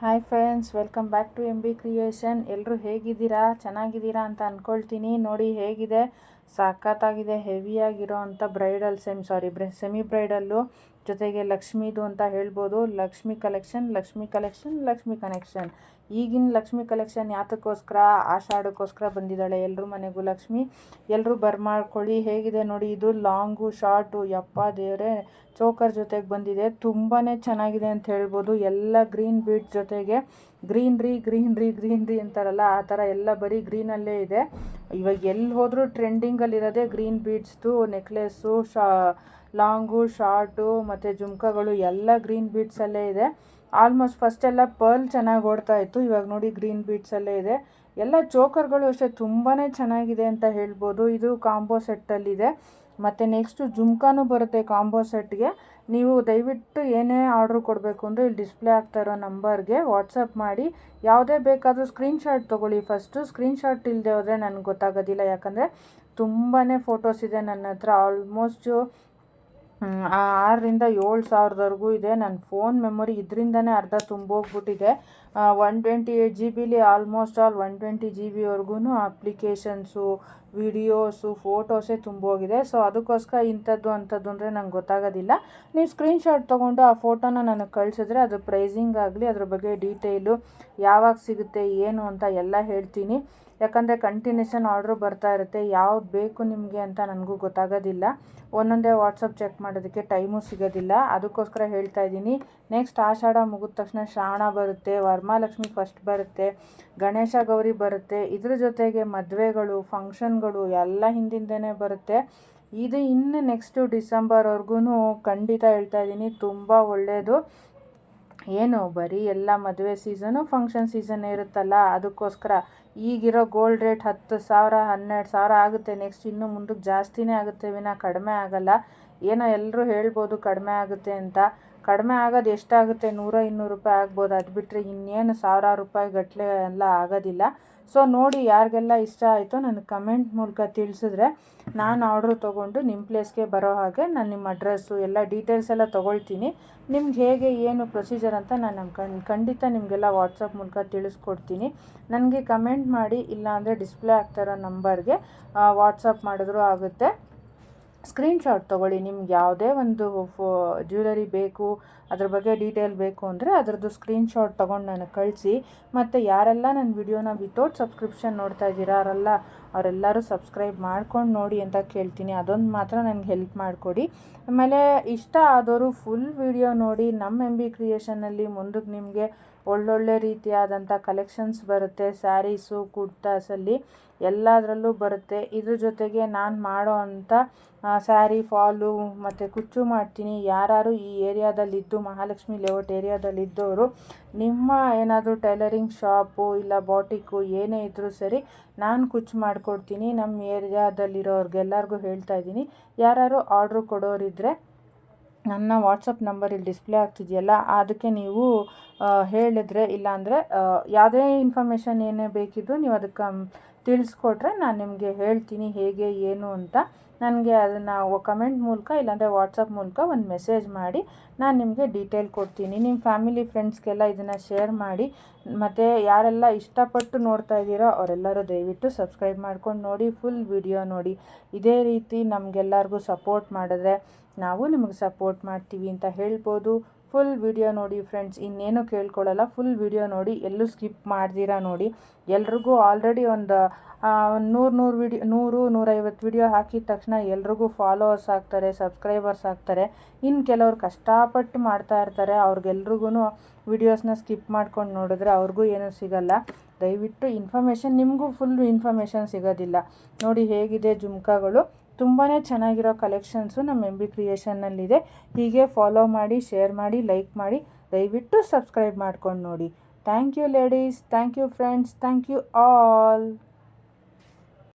Hi friends, welcome back to M B creation. ಎಲ್ಲರೂ ಹೇಗಿದ್ದೀರಾ? ಚೆನ್ನಾಗಿದ್ದೀರಾ ಅಂತ ಅಂದ್ಕೊಳ್ತೀನಿ. ನೋಡಿ ಹೇಗಿದೆ, ಸಖತ್ತಾಗಿದೆ. ಹೆವಿಯಾಗಿರೋ ಅಂಥ ಬ್ರೈಡಲ್ ಸೆಮಿ ಬ್ರೈಡಲ್ಲು ಜೊತೆಗೆ ಲಕ್ಷ್ಮೀದು ಅಂತ ಹೇಳ್ಬೋದು. ಲಕ್ಷ್ಮಿ ಕಲೆಕ್ಷನ್. ಈಗಿನ ಲಕ್ಷ್ಮಿ ಕಲೆಕ್ಷನ್ ಯಾತಕ್ಕೋಸ್ಕರ? ಆಷಾಢಕ್ಕೋಸ್ಕರ ಬಂದಿದ್ದಾಳೆ ಎಲ್ಲರ ಮನೆಗೂ ಲಕ್ಷ್ಮಿ. ಎಲ್ಲರೂ ಬರ್ಮಾಡ್ಕೊಳ್ಳಿ. ಹೇಗಿದೆ ನೋಡಿ, ಇದು ಲಾಂಗು ಶಾರ್ಟು, ಯಪ್ಪ ದೇವರೇ, ಚೋಕರ್ ಜೊತೆಗೆ ಬಂದಿದೆ. ತುಂಬಾ ಚೆನ್ನಾಗಿದೆ ಅಂತ ಹೇಳ್ಬೋದು. ಎಲ್ಲ ಗ್ರೀನ್ ಬೀಡ್ ಜೊತೆಗೆ ಗ್ರೀನ್ರಿ ಅಂತಾರಲ್ಲ, ಆ ಥರ ಎಲ್ಲ ಬರೀ ಗ್ರೀನಲ್ಲೇ ಇದೆ. ಇವಾಗ ಎಲ್ಲಿ ಹೋದರೂ ಟ್ರೆಂಡಿಂಗಲ್ಲಿರೋದೇ ಗ್ರೀನ್ ಬೀಡ್ಸ್ದು ನೆಕ್ಲೆಸ್ಸು, ಲಾಂಗು ಶಾರ್ಟು ಮತ್ತು ಜುಮ್ಕಾಗಳು ಎಲ್ಲ ಗ್ರೀನ್ ಬೀಡ್ಸಲ್ಲೇ ಇದೆ. ಆಲ್ಮೋಸ್ಟ್ ಫಸ್ಟೆಲ್ಲ ಪರ್ಲ್ ಚೆನ್ನಾಗಿ ಓಡ್ತಾ ಇತ್ತು, ಇವಾಗ ನೋಡಿ ಗ್ರೀನ್ ಬೀಡ್ಸಲ್ಲೇ ಇದೆ. ಎಲ್ಲ ಚೋಕರ್ಗಳು ಅಷ್ಟೇ ತುಂಬಾ ಚೆನ್ನಾಗಿದೆ ಅಂತ ಹೇಳ್ಬೋದು. ಇದು ಕಾಂಬೋ ಸೆಟ್ಟಲ್ಲಿದೆ. ಮತ್ತು ನೆಕ್ಸ್ಟು ಜುಮ್ಕಾನೂ ಬರುತ್ತೆ ಕಾಂಬೋ ಸೆಟ್ಗೆ. ನೀವು ದಯವಿಟ್ಟು ಏನೇ ಆರ್ಡ್ರ್ ಕೊಡಬೇಕು ಅಂದರೆ ಇಲ್ಲಿ ಡಿಸ್ಪ್ಲೇ ಆಗ್ತಾ ಇರೋ ನಂಬರ್ಗೆ ವಾಟ್ಸಪ್ ಮಾಡಿ. ಯಾವುದೇ ಬೇಕಾದರೂ ಸ್ಕ್ರೀನ್ಶಾಟ್ ತೊಗೊಳ್ಳಿ. ಫಸ್ಟು ಸ್ಕ್ರೀನ್ಶಾಟ್ ಇಲ್ಲದೆ ಹೋದರೆ ನನಗೆ ಗೊತ್ತಾಗೋದಿಲ್ಲ, ಯಾಕಂದರೆ ತುಂಬಾ ಫೋಟೋಸ್ ಇದೆ ನನ್ನ ಹತ್ರ. ಆಲ್ಮೋಸ್ಟು 6,000 to 7,000ವರೆಗೂ ಇದೆ. ನನ್ನ ಫೋನ್ ಮೆಮೊರಿ ಇದರಿಂದನೇ ಅರ್ಧ ತುಂಬೋಗ್ಬಿಟ್ಟಿದೆ. 128 GB almost all 120 GB applications, videos, ಫೋಟೋಸೇ ತುಂಬೋಗಿದೆ. ಸೊ ಅದಕ್ಕೋಸ್ಕರ ಇಂಥದ್ದು ಅಂಥದ್ದು ಅಂದರೆ ನಂಗೆ ಗೊತ್ತಾಗೋದಿಲ್ಲ. ನೀವು ಸ್ಕ್ರೀನ್ಶಾಟ್ ತೊಗೊಂಡು ಆ ಫೋಟೋನ ನನಗೆ ಕಳಿಸಿದ್ರೆ ಅದು ಪ್ರೈಸಿಂಗ್ ಆಗಲಿ, ಅದ್ರ ಬಗ್ಗೆ ಡೀಟೇಲು, ಯಾವಾಗ ಸಿಗುತ್ತೆ ಏನು ಅಂತ ಎಲ್ಲ ಹೇಳ್ತೀನಿ. ಯಾಕಂದರೆ ಕಂಟಿನ್ಯೂಷನ್ ಆರ್ಡ್ರ್ ಬರ್ತಾ ಇರುತ್ತೆ, ಯಾವ್ದು ಬೇಕು ನಿಮಗೆ ಅಂತ ನನಗೂ ಗೊತ್ತಾಗೋದಿಲ್ಲ. ಒಂದೊಂದೇ ವಾಟ್ಸಪ್ ಚೆಕ್ ಮಾಡೋದಕ್ಕೆ ಟೈಮು ಸಿಗೋದಿಲ್ಲ. ಅದಕ್ಕೋಸ್ಕರ ಹೇಳ್ತಾ ಇದ್ದೀನಿ. ನೆಕ್ಸ್ಟ್ ಆಷಾಢ ಮುಗಿದ ತಕ್ಷಣ ಶ್ರಾವಣ ಬರುತ್ತೆ, ವರಮಹಾಲಕ್ಷ್ಮಿ ಫಸ್ಟ್ ಬರುತ್ತೆ, ಗಣೇಶ ಗೌರಿ ಬರುತ್ತೆ. ಇದ್ರ ಜೊತೆಗೆ ಮದುವೆಗಳು, ಫಂಕ್ಷನ್ಗಳು ಎಲ್ಲ ಹಿಂದಿಂದನೇ ಬರುತ್ತೆ. ಇದು ಇನ್ನು ನೆಕ್ಸ್ಟು ಡಿಸೆಂಬರ್ವರೆಗೂ ಖಂಡಿತ ಹೇಳ್ತಾ ಇದ್ದೀನಿ, ತುಂಬ ಒಳ್ಳೆಯದು. ಏನು ಬರೀ ಎಲ್ಲ ಮದುವೆ ಸೀಸನು, ಫಂಕ್ಷನ್ ಸೀಸನ್ ಇರುತ್ತಲ್ಲ, ಅದಕ್ಕೋಸ್ಕರ. ಈಗಿರೋ ಗೋಲ್ಡ್ ರೇಟ್ 10,000 12,000 ಆಗುತ್ತೆ. ನೆಕ್ಸ್ಟ್ ಇನ್ನೂ ಮುಂದಕ್ಕೆ ಜಾಸ್ತಿನೇ ಆಗುತ್ತೆ ವಿನ ಕಡಿಮೆ ಆಗಲ್ಲ. ಏನೋ ಎಲ್ಲರೂ ಹೇಳ್ಬೋದು ಕಡಿಮೆ ಆಗುತ್ತೆ ಅಂತ. ಕಡಿಮೆ ಆಗೋದು ಎಷ್ಟಾಗುತ್ತೆ? 100-200 ರೂಪಾಯಿ ಆಗ್ಬೋದು. ಅದು ಬಿಟ್ಟರೆ ಇನ್ನೇನು 1,000 ರೂಪಾಯಿ ಗಟ್ಟಲೆ ಎಲ್ಲ ಆಗೋದಿಲ್ಲ. ಸೊ ನೋಡಿ, ಯಾರಿಗೆಲ್ಲ ಇಷ್ಟ ಆಯಿತು ನನಗೆ ಕಮೆಂಟ್ ಮೂಲಕ ತಿಳಿಸಿದ್ರೆ ನಾನು ಆರ್ಡ್ರ್ ತೊಗೊಂಡು ನಿಮ್ಮ ಪ್ಲೇಸ್ಗೆ ಬರೋ ಹಾಗೆ ನಾನು ನಿಮ್ಮ ಅಡ್ರೆಸ್ಸು ಎಲ್ಲ ಡೀಟೇಲ್ಸ್ ಎಲ್ಲ ತೊಗೊಳ್ತೀನಿ. ನಿಮ್ಗೆ ಹೇಗೆ ಏನು ಪ್ರೊಸೀಜರ್ ಅಂತ ನಾನು ಖಂಡಿತ ನಿಮಗೆಲ್ಲ ವಾಟ್ಸಪ್ ಮೂಲಕ ತಿಳಿಸ್ಕೊಡ್ತೀನಿ. ನನಗೆ ಕಮೆಂಟ್ ಮಾಡಿ, ಇಲ್ಲಾಂದರೆ ಡಿಸ್ಪ್ಲೇ ಆಗ್ತಾಯಿರೋ ನಂಬರ್ಗೆ ವಾಟ್ಸಪ್ ಮಾಡಿದ್ರೂ ಆಗುತ್ತೆ. ಸ್ಕ್ರೀನ್ಶಾಟ್ ತೊಗೊಳ್ಳಿ. ನಿಮ್ಗೆ ಯಾವುದೇ ಒಂದು ಜ್ಯುವೆಲರಿ ಬೇಕು, ಅದ್ರ ಬಗ್ಗೆ ಡೀಟೇಲ್ ಬೇಕು ಅಂದರೆ ಅದರದ್ದು ಸ್ಕ್ರೀನ್ಶಾಟ್ ತೊಗೊಂಡು ನನಗೆ ಕಳಿಸಿ. ಮತ್ತು ಯಾರೆಲ್ಲ ನನ್ನ ವಿಡಿಯೋನ ವಿತೌಟ್ ಸಬ್ಸ್ಕ್ರಿಪ್ಷನ್ ನೋಡ್ತಾ ಇದ್ದೀರಾ ಅವರೆಲ್ಲರೂ ಸಬ್ಸ್ಕ್ರೈಬ್ ಮಾಡ್ಕೊಂಡು ನೋಡಿ ಅಂತ ಕೇಳ್ತೀನಿ. ಅದೊಂದು ಮಾತ್ರ ನನಗೆ ಹೆಲ್ಪ್ ಮಾಡಿಕೊಡಿ. ಆಮೇಲೆ ಇಷ್ಟ ಆದವರು ಫುಲ್ ವಿಡಿಯೋ ನೋಡಿ. ನಮ್ಮ ಎಂ ಬಿ ಕ್ರಿಯೇಷನಲ್ಲಿ ಮುಂದಕ್ಕೆ ನಿಮಗೆ ಒಳ್ಳೊಳ್ಳೆ ರೀತಿಯಾದಂಥ ಕಲೆಕ್ಷನ್ಸ್ ಬರುತ್ತೆ. ಸ್ಯಾರೀಸು, ಕುರ್ತಾಸಲ್ಲಿ ಎಲ್ಲದರಲ್ಲೂ ಬರುತ್ತೆ. ಇದ್ರ ಜೊತೆಗೆ ನಾನು ಮಾಡೋ ಅಂಥ ಸ್ಯಾರಿ ಫಾಲು ಮತ್ತು ಕುಚ್ಚು ಮಾಡ್ತೀನಿ. ಯಾರು ಈ ಏರಿಯಾದಲ್ಲಿದ್ದು, ಮಹಾಲಕ್ಷ್ಮಿ ಲೇಔಟ್ ಏರಿಯಾದಲ್ಲಿದ್ದವರು, ನಿಮ್ಮ ಏನಾದರೂ ಟೈಲರಿಂಗ್ ಶಾಪು ಇಲ್ಲ ಬಾಟಿಕ್ಕು ಏನೇ ಇದ್ದರೂ ಸರಿ, ನಾನು ಕುಚ್ಚು ಮಾಡಿಕೊಡ್ತೀನಿ. ನಮ್ಮ ಏರಿಯಾದಲ್ಲಿರೋರಿಗೆಲ್ಲರಿಗೂ ಹೇಳ್ತಾ ಇದ್ದೀನಿ, ಯಾರು ಆರ್ಡ್ರು ಕೊಡೋರಿದ್ದರೆ ನನ್ನ ವಾಟ್ಸಪ್ ನಂಬರ್ ಇಲ್ಲಿ ಡಿಸ್ಪ್ಲೇ ಆಗ್ತಿದೆಯಲ್ಲ, ಅದಕ್ಕೆ ನೀವು ಹೇಳಿದ್ರೆ, ಇಲ್ಲಾಂದರೆ ಯಾವುದೇ ಇನ್ಫಾರ್ಮೇಷನ್ ಏನೇ ಬೇಕಿದ್ದು ನೀವು ಅದಕ್ಕೆ ತಿಳಿಸ್ಕೊಟ್ರೆ ನಾನು ನಿಮಗೆ ಹೇಳ್ತೀನಿ ಹೇಗೆ ಏನು ಅಂತ. ನನಗೆ ಅದನ್ನು ಕಮೆಂಟ್ ಮೂಲಕ ಇಲ್ಲಾಂದರೆ ವಾಟ್ಸಪ್ ಮೂಲಕ ಒಂದು ಮೆಸೇಜ್ ಮಾಡಿ ನಾನು ನಿಮಗೆ ಡೀಟೇಲ್ ಕೊಡ್ತೀನಿ. ನಿಮ್ಮ ಫ್ಯಾಮಿಲಿ ಫ್ರೆಂಡ್ಸ್ಗೆಲ್ಲ ಇದನ್ನು ಶೇರ್ ಮಾಡಿ. ಮತ್ತು ಯಾರೆಲ್ಲ ಇಷ್ಟಪಟ್ಟು ನೋಡ್ತಾ ಇದ್ದೀರೋ ಅವರೆಲ್ಲರೂ ದಯವಿಟ್ಟು ಸಬ್ಸ್ಕ್ರೈಬ್ ಮಾಡ್ಕೊಂಡು ನೋಡಿ, ಫುಲ್ ವಿಡಿಯೋ ನೋಡಿ. ಇದೇ ರೀತಿ ನಮಗೆಲ್ಲರಿಗೂ ಸಪೋರ್ಟ್ ಮಾಡಿದ್ರೆ ನಾವು ನಿಮಗೆ ಸಪೋರ್ಟ್ ಮಾಡ್ತೀವಿ ಅಂತ ಹೇಳ್ಬೋದು. ಫುಲ್ ವಿಡಿಯೋ ನೋಡಿ ಫ್ರೆಂಡ್ಸ್, ಇನ್ನೇನು ಕೇಳ್ಕೊಳ್ಳಲ್ಲ. ಫುಲ್ ವಿಡಿಯೋ ನೋಡಿ, ಎಲ್ಲೂ ಸ್ಕಿಪ್ ಮಾಡ್ದಿರಾ ನೋಡಿ. ಎಲ್ರಿಗೂ ಆಲ್ರೆಡಿ ಒಂದು 100-150 ವಿಡಿಯೋ ಹಾಕಿದ ತಕ್ಷಣ ಎಲ್ರಿಗೂ ಫಾಲೋವರ್ಸ್ ಆಗ್ತಾರೆ, ಸಬ್ಸ್ಕ್ರೈಬರ್ಸ್ ಆಗ್ತಾರೆ. ಇನ್ನು ಕೆಲವ್ರು ಕಷ್ಟಪಟ್ಟು ಮಾಡ್ತಾ ಇರ್ತಾರೆ, ಅವ್ರಿಗೆಲ್ರಿಗೂ ವಿಡಿಯೋಸ್ನ ಸ್ಕಿಪ್ ಮಾಡ್ಕೊಂಡು ನೋಡಿದ್ರೆ ಅವ್ರಿಗೂ ಏನೂ ಸಿಗಲ್ಲ. ದಯವಿಟ್ಟು ಇನ್ಫಾರ್ಮೇಷನ್, ನಿಮಗೂ ಫುಲ್ ಇನ್ಫಾರ್ಮೇಷನ್ ಸಿಗೋದಿಲ್ಲ. ನೋಡಿ ಹೇಗಿದೆ ಜುಮ್ಕಾಗಳು, ತುಂಬಾ ಚೆನ್ನಾಗಿರೋ ಕಲೆಕ್ಷನ್ಸು ನಮ್ಮ ಎಂ ಬಿ ಕ್ರಿಯೇಷನ್ನಲ್ಲಿದೆ. ಹೀಗೆ ಫಾಲೋ ಮಾಡಿ, ಶೇರ್ ಮಾಡಿ, ಲೈಕ್ ಮಾಡಿ, ದಯವಿಟ್ಟು ಸಬ್ಸ್ಕ್ರೈಬ್ ಮಾಡ್ಕೊಂಡು ನೋಡಿ. Thank you ladies, thank you friends, thank you all.